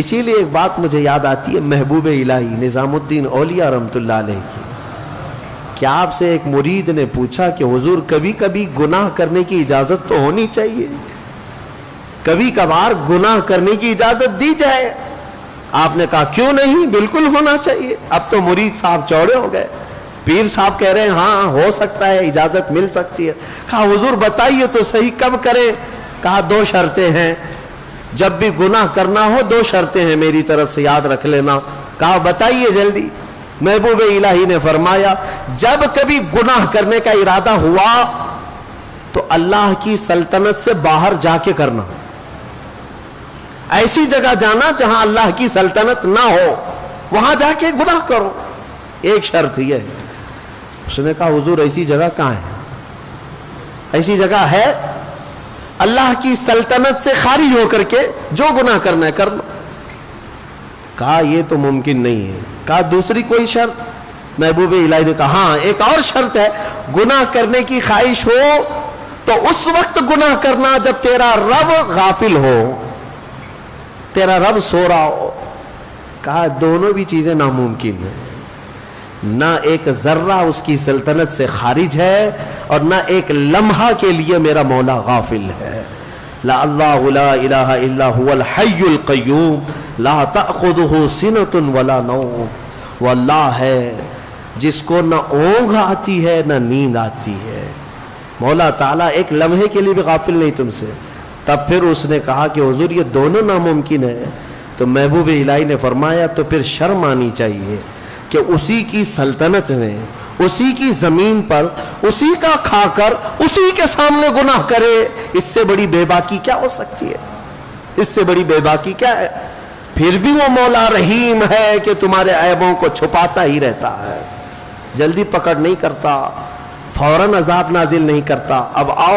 اسی لیے ایک بات مجھے یاد آتی ہے محبوب الہی نظام الدین اولیاء رحمۃ اللہ علیہ کی. کیا آپ سے ایک مرید نے پوچھا کہ حضور کبھی کبھی گناہ کرنے کی اجازت تو ہونی چاہیے, کبھی کبھار گناہ کرنے کی اجازت دی جائے. آپ نے کہا کیوں نہیں, بالکل ہونا چاہیے. اب تو مرید صاحب چوڑے ہو گئے, پیر صاحب کہہ رہے ہیں ہاں ہو سکتا ہے, اجازت مل سکتی ہے. کہا حضور بتائیے تو صحیح کب کریں. کہا 2 شرطیں ہیں, جب بھی گناہ کرنا ہو 2 شرطیں ہیں میری طرف سے, یاد رکھ لینا. کہا بتائیے جلدی. محبوب الہی نے فرمایا جب کبھی گناہ کرنے کا ارادہ ہوا تو اللہ کی سلطنت سے باہر جا کے کرنا, ایسی جگہ جانا جہاں اللہ کی سلطنت نہ ہو, وہاں جا کے گناہ کرو. ایک شرط یہ ہے. اس نے کہا حضور ایسی جگہ کہاں ہے, ایسی جگہ ہے اللہ کی سلطنت سے خارج ہو کر کے جو گناہ کرنا ہے کر لو. کہا یہ تو ممکن نہیں ہے. کہا دوسری کوئی شرط. محبوب الہی نے کہا ہاں ایک اور شرط ہے, گناہ کرنے کی خواہش ہو تو اس وقت گناہ کرنا جب تیرا رب غافل ہو, تیرا رب سو رہا ہو. کہا دونوں بھی چیزیں ناممکن ہیں, نہ ایک ذرہ اس کی سلطنت سے خارج ہے اور نہ ایک لمحہ کے لیے میرا مولا غافل ہے. لا اللہ لا الہ الا هو الحی القیوم لا تأخذہ سنۃ ولا نوم. وہ اللہ ہے جس کو نہ اونگ آتی ہے نہ نیند آتی ہے. مولا تعالیٰ ایک لمحے کے لیے بھی غافل نہیں تم سے. تب پھر اس نے کہا کہ حضور یہ دونوں ناممکن ہے. تو محبوب الہی نے فرمایا تو پھر شرم آنی چاہیے کہ اسی کی سلطنت میں, اسی کی زمین پر, اسی کا کھا کر اسی کے سامنے گناہ کرے. اس سے بڑی بے باکی کیا ہو سکتی ہے, اس سے بڑی بے باکی کیا ہے. پھر بھی وہ مولا رحیم ہے کہ تمہارے عیبوں کو چھپاتا ہی رہتا ہے, جلدی پکڑ نہیں کرتا, فوراً عذاب نازل نہیں کرتا. اب آؤ